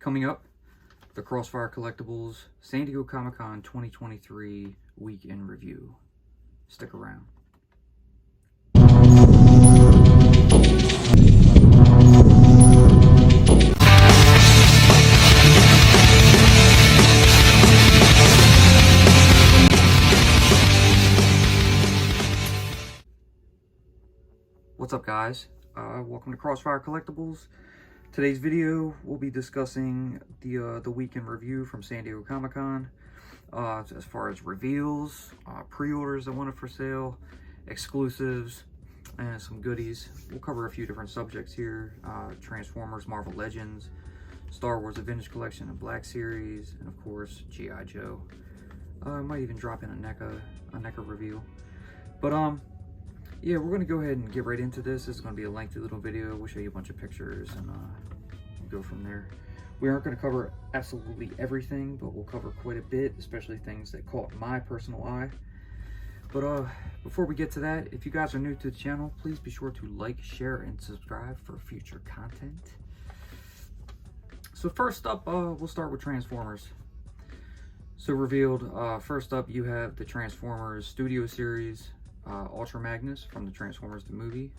Coming up, the Crossfire Collectibles San Diego Comic-Con 2023 week in review. Stick around. What's up, guys? Welcome to Crossfire Collectibles. Today's video, we'll be discussing the week in review from San Diego Comic-Con. As far as reveals, pre-orders that went up for sale, exclusives, and some goodies. We'll cover a few different subjects here. Transformers, Marvel Legends, Star Wars, the Vintage Collection, and Black Series, and of course, G.I. Joe. Might even drop in a NECA reveal. But yeah, we're going to go ahead and get right into this. This is going to be a lengthy little video. We'll show you a bunch of pictures and go from there. We aren't going to cover absolutely everything, but we'll cover quite a bit, especially things that caught my personal eye. But before we get to that, if you guys are new to the channel, please be sure to like, share, and subscribe for future content. So first up, we'll start with Transformers. So revealed, first up you have the Transformers Studio Series Ultra Magnus from the Transformers the movie.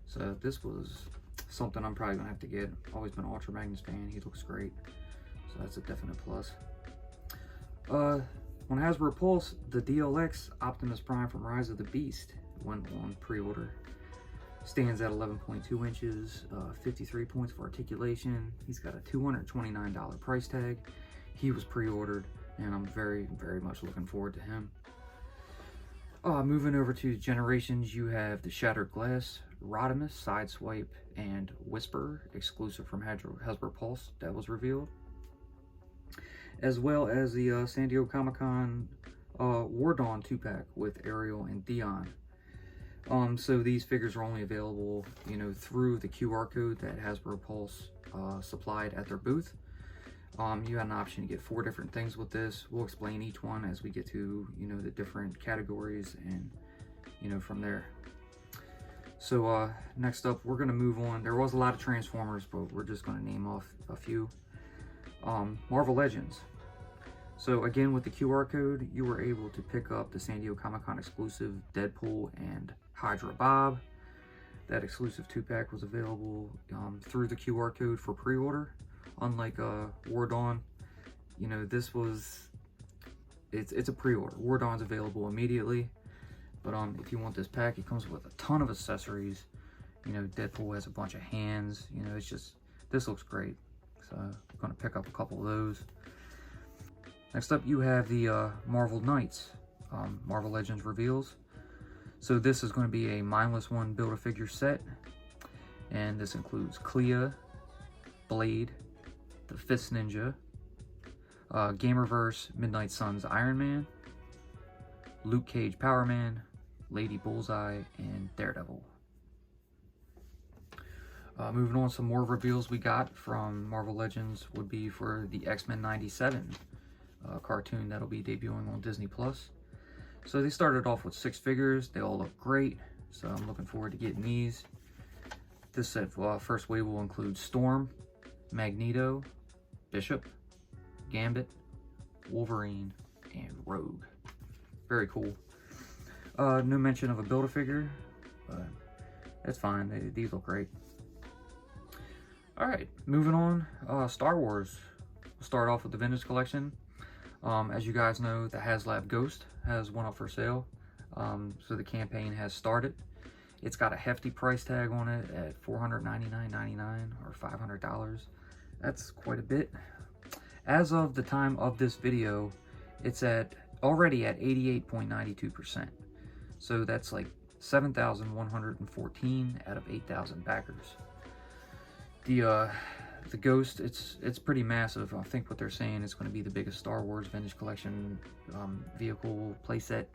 So this was something I'm probably gonna have to get. Always been an Ultra Magnus fan. He looks great, so that's a definite plus. On Hasbro Pulse, the DLX Optimus Prime from Rise of the Beast went on pre-order. Stands at 11.2 inches, 53 points for articulation. He's got a $229 price tag. He was pre-ordered, and I'm very much looking forward to him. Moving over to Generations, you have the Shattered Glass, Rodimus, Sideswipe, and Whisper, exclusive from Hasbro Pulse, that was revealed. As well as the San Diego Comic-Con War Dawn 2-pack with Ariel and Dion. So these figures are only available, through the QR code that Hasbro Pulse supplied at their booth. You had an option to get 4 different things with this. We'll explain each one as we get to, the different categories and, from there. So, next up, we're going to move on. There was a lot of Transformers, but we're just going to name off a few. Marvel Legends. So, again, with the QR code, you were able to pick up the San Diego Comic-Con exclusive Deadpool and Hydra Bob. That exclusive 2-pack was available through the QR code for pre-order. Unlike War Dawn, this was, it's a pre-order. War Dawn's available immediately, but if you want this pack, it comes with a ton of accessories. Deadpool has a bunch of hands. It's just, this looks great. So I'm gonna pick up a couple of those. Next up, you have the Marvel Knights, Marvel Legends reveals. So this is going to be a Mindless One Build-A-Figure set, and this includes Clea, Blade, the Fist Ninja, Gamerverse Midnight Suns Iron Man, Luke Cage Power Man, Lady Bullseye, and Daredevil. Moving on, some more reveals we got from Marvel Legends would be for the X-Men 97 cartoon that'll be debuting on Disney+. So they started off with 6 figures. They all look great, so I'm looking forward to getting these. This set, first wave will include Storm, Magneto, Bishop, Gambit, Wolverine, and Rogue. Very cool. No mention of a Build-A-Figure, but that's fine. These look great. Alright, moving on. Star Wars. We'll start off with the Vintage Collection. As you guys know, the HasLab Ghost has one up for sale. So the campaign has started. It's got a hefty price tag on it at $499.99 or $500. That's quite a bit. As of the time of this video, it's already at 88.92%. So that's like 7,114 out of 8,000 backers. The Ghost, it's pretty massive. I think what they're saying is going to be the biggest Star Wars Vintage Collection vehicle playset,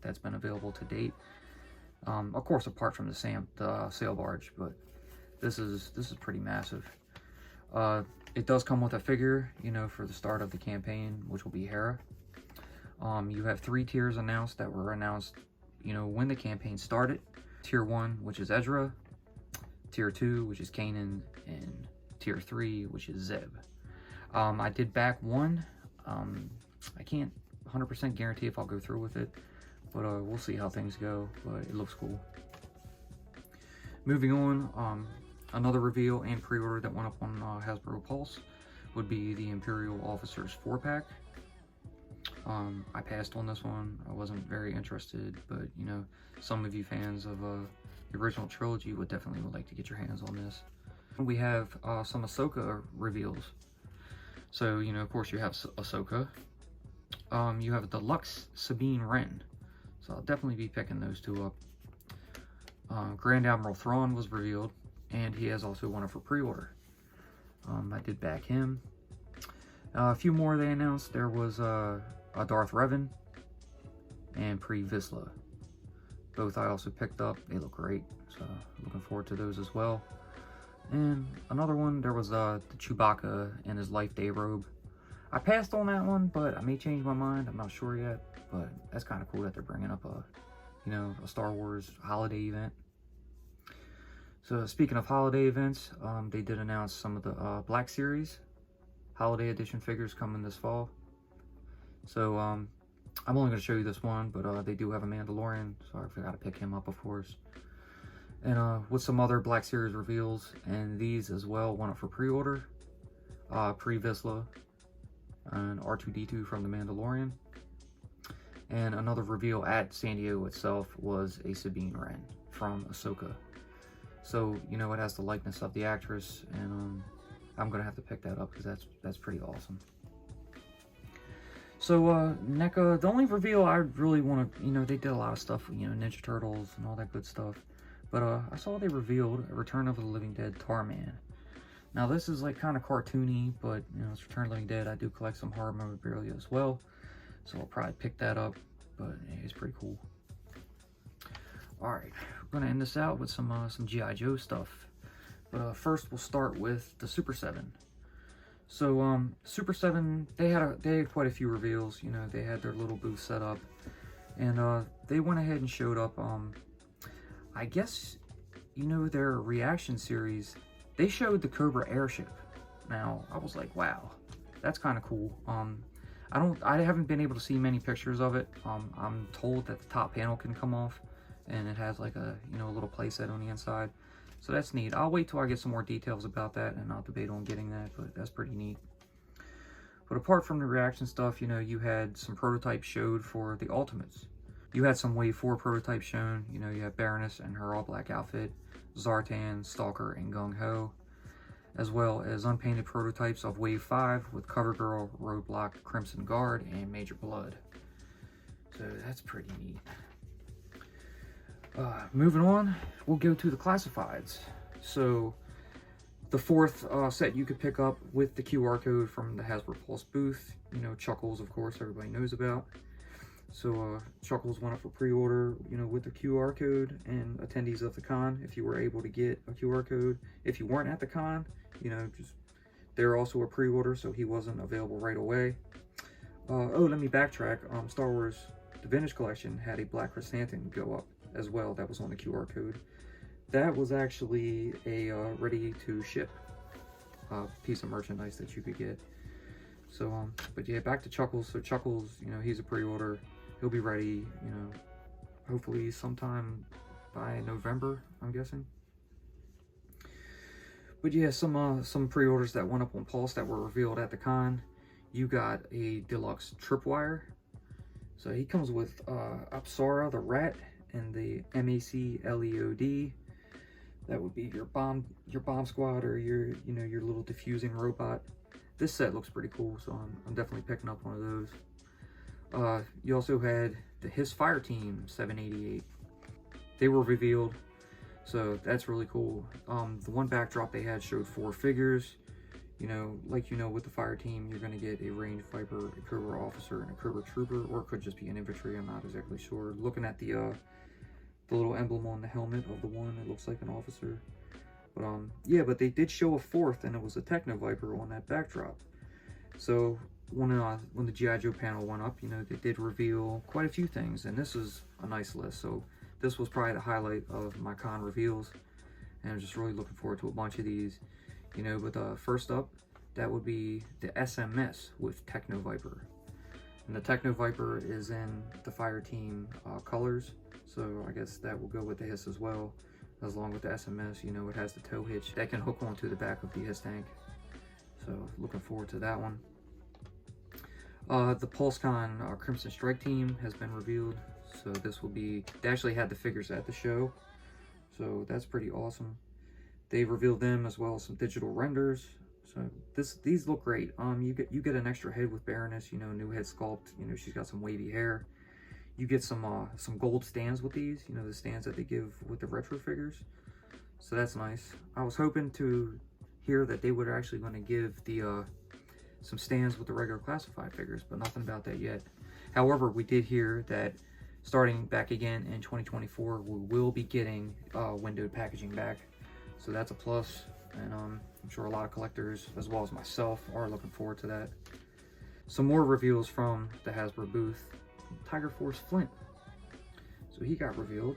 that's been available to date. Of course, apart from the sail barge, but this is pretty massive. It does come with a figure, for the start of the campaign, which will be Hera. You have 3 tiers announced that were announced, when the campaign started. Tier 1, which is Ezra. Tier 2, which is Kanan. And Tier 3, which is Zeb. I did back one. I can't 100% guarantee if I'll go through with it, but we'll see how things go, but it looks cool. Moving on, another reveal and pre-order that went up on Hasbro Pulse would be the Imperial Officers 4-pack. I passed on this one. I wasn't very interested, but you know, some of you fans of the original trilogy would definitely like to get your hands on this. We have some Ahsoka reveals. So, you know, of course you have Ahsoka. You have a deluxe Sabine Wren. So I'll definitely be picking those two up. Grand Admiral Thrawn was revealed, and he has also one up for pre-order. I did back him. A few more they announced. There was a Darth Revan and Pre Vizsla. Both I also picked up. They look great, so looking forward to those as well. And another one, there was the Chewbacca in his Life Day robe. I passed on that one, but I may change my mind. I'm not sure yet, but that's kind of cool that they're bringing up a Star Wars holiday event. So speaking of holiday events, they did announce some of the Black Series holiday edition figures coming this fall. So I'm only going to show you this one, but they do have a Mandalorian, so I forgot to pick him up, of course. And with some other Black Series reveals, and these as well, one up for pre-order. Pre Vizsla and R2-D2 from the Mandalorian. And another reveal at San Diego itself was a Sabine Wren from Ahsoka. So, you know, it has the likeness of the actress, and I'm going to have to pick that up because that's pretty awesome. So, NECA, the only reveal I really want to, you know, they did a lot of stuff, you know, Ninja Turtles and all that good stuff. But I saw they revealed a Return of the Living Dead Tarman. Now, this is like kind of cartoony, but, you know, it's Return of the Living Dead. I do collect some horror memorabilia as well, so I'll probably pick that up, but it's pretty cool. Alright, we're going to end this out with some G.I. Joe stuff. But first, we'll start with the Super 7. So, Super 7, they had quite a few reveals. You know, they had their little booth set up. And they went ahead and showed up, I guess, you know, their reaction series. They showed the Cobra airship. Now, I was like, wow, that's kind of cool. I haven't been able to see many pictures of it. I'm told that the top panel can come off, and it has like a, you know, a little playset on the inside. So that's neat. I'll wait till I get some more details about that, and I'll debate on getting that, but that's pretty neat. But apart from the reaction stuff, you know, you had some prototypes showed for the Ultimates. You had some Wave 4 prototypes shown. You know, you have Baroness and her all-black outfit, Zartan, Stalker, and Gung Ho, as well as unpainted prototypes of Wave 5 with CoverGirl, Roadblock, Crimson Guard, and Major Blood. So that's pretty neat. Moving on, we'll go to the classifieds. So the fourth set you could pick up with the QR code from the Hasbro Pulse booth. You know, Chuckles, of course, everybody knows about. So Chuckles went up for pre-order, you know, with the QR code, and attendees of the con, if you were able to get a QR code. If you weren't at the con, you know, just they're also a pre-order, so he wasn't available right away. Oh, let me backtrack. Star Wars The Vintage Collection had a Black Chrysanthemum go up as well. That was on the QR code. That was actually a ready-to-ship piece of merchandise that you could get. So, but yeah, back to Chuckles. So Chuckles, you know, he's a pre-order. He'll be ready, you know, hopefully sometime by November, I'm guessing. But yeah, some pre-orders that went up on Pulse that were revealed at the con. You got a deluxe tripwire. So he comes with Apsara the Rat and the MAC-LEOD. That would be your bomb squad, or your, you know, your little diffusing robot. This set looks pretty cool, so I'm definitely picking up one of those. You also had the His Fire Team 788. They were revealed, so that's really cool. The one backdrop they had showed 4 figures. You know, like, you know, with the fire team, you're going to get a ranged Viper, a Cobra officer, and a Cobra trooper, or it could just be an infantry. I'm not exactly sure. Looking at the little emblem on the helmet of the one, it looks like an officer. But yeah, but they did show a 4th, and it was a Techno Viper on that backdrop. So when the G.I. Joe panel went up, you know, they did reveal quite a few things, and this is a nice list. So this was probably the highlight of my con reveals, and I'm just really looking forward to a bunch of these. You know, but first up, that would be the SMS with Techno Viper. And the Techno Viper is in the Fire Team colors, so I guess that will go with the HISS as well. As long with the SMS, you know, it has the tow hitch that can hook onto the back of the HISS tank. So looking forward to that one. The PulseCon Crimson Strike team has been revealed. So this will be, they actually had the figures at the show, so that's pretty awesome. They revealed them as well as some digital renders. So these look great. You get an extra head with Baroness, you know, new head sculpt. You know, she's got some wavy hair. You get some gold stands with these, you know, the stands that they give with the retro figures. So that's nice. I was hoping to hear that they were actually going to give the some stands with the regular classified figures, but nothing about that yet. However, we did hear that starting back again in 2024, we will be getting windowed packaging back. So that's a plus, and I'm sure a lot of collectors, as well as myself, are looking forward to that. Some more reveals from the Hasbro booth. Tiger Force Flint. So he got revealed.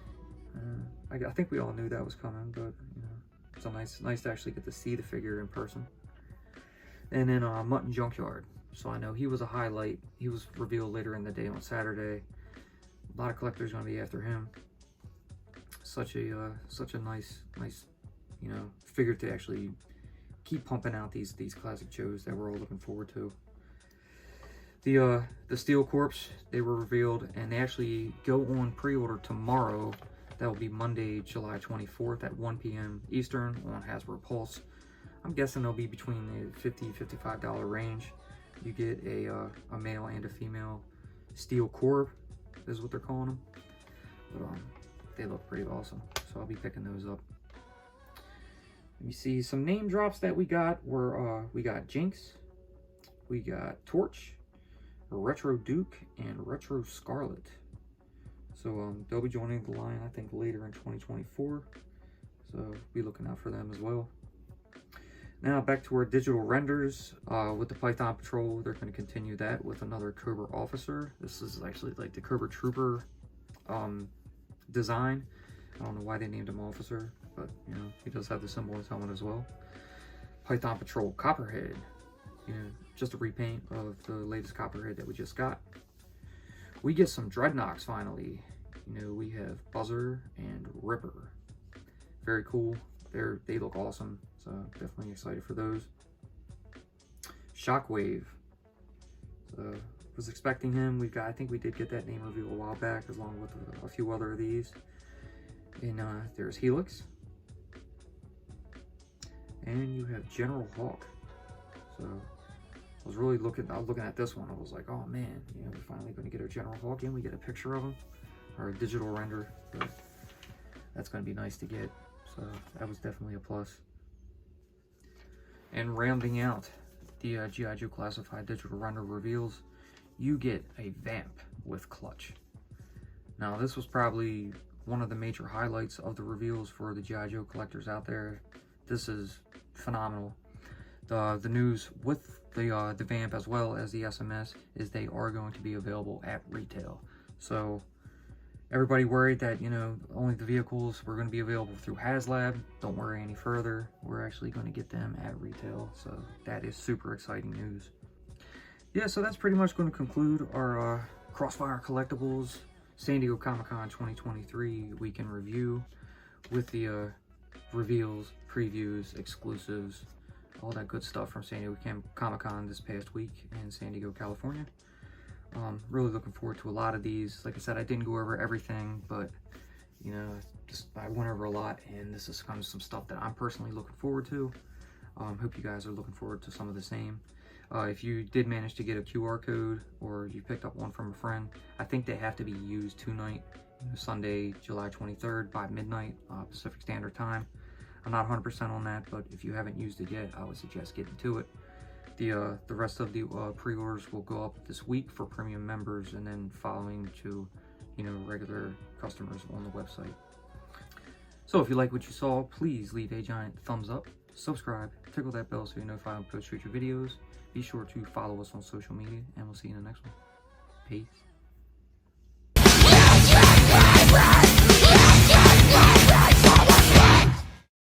I think we all knew that was coming, but you know, it's nice to actually get to see the figure in person. And then Mutton Junkyard. So I know he was a highlight. He was revealed later in the day on Saturday. A lot of collectors going to be after him. Such a nice, you know, figure to actually keep pumping out these classic shows that we're all looking forward to. The Steel Corps, they were revealed, and they actually go on pre-order tomorrow. That will be Monday, July 24th at 1 p.m. Eastern on Hasbro Pulse. I'm guessing they'll be between the $50–$55 range. You get a male and a female Steel Corps, is what they're calling them. But they look pretty awesome, so I'll be picking those up. Let me see, some name drops that we got were, we got Jinx, we got Torch, Retro Duke, and Retro Scarlet. So they'll be joining the line, I think, later in 2024. So be looking out for them as well. Now back to our digital renders. With the Python Patrol, they're going to continue that with another Cobra Officer. This is actually like the Cobra Trooper design. I don't know why they named him Officer, but you know, he does have the symbol on his helmet as well. Python Patrol Copperhead. You know, just a repaint of the latest Copperhead that we just got. We get some Dreadnoks finally. You know, we have Buzzer and Ripper. Very cool. They look awesome, so definitely excited for those. Shockwave. So was expecting him. I think we did get that name reveal a while back, along with a few other of these. And there's Helix. And you have General Hawk. So I was looking at this one. I was like, oh man, you know, we're finally going to get our General Hawk in. We get a picture of him, or a digital render. But that's going to be nice to get. So that was definitely a plus. And rounding out the G.I. Joe Classified digital render reveals, you get a Vamp with Clutch. Now this was probably one of the major highlights of the reveals for the G.I. Joe collectors out there. This is phenomenal. The news with the Vamp as well as the SMS is they are going to be available at retail. So everybody worried that, you know, only the vehicles were going to be available through HasLab. Don't worry any further. We're actually going to get them at retail. So that is super exciting news. Yeah, so that's pretty much going to conclude our Crossfire Collectibles San Diego Comic-Con 2023 weekend review with the reveals, previews, exclusives, all that good stuff from San Diego Comic-Con this past week in San Diego, California. Really looking forward to a lot of these. Like I said, I didn't go over everything, but you know, I went over a lot, and this is kind of some stuff that I'm personally looking forward to. Hope you guys are looking forward to some of the same. If you did manage to get a QR code, or you picked up one from a friend, I think they have to be used tonight, Sunday, July 23rd by midnight Pacific Standard Time. I'm not 100% on that, but if you haven't used it yet, I would suggest getting to it. The rest of the pre-orders will go up this week for premium members, and then following to, you know, regular customers on the website. So if you like what you saw, please leave a giant thumbs up, subscribe, tickle that bell so you're notified when I post future videos. Be sure to follow us on social media, and we'll see you in the next one. Peace.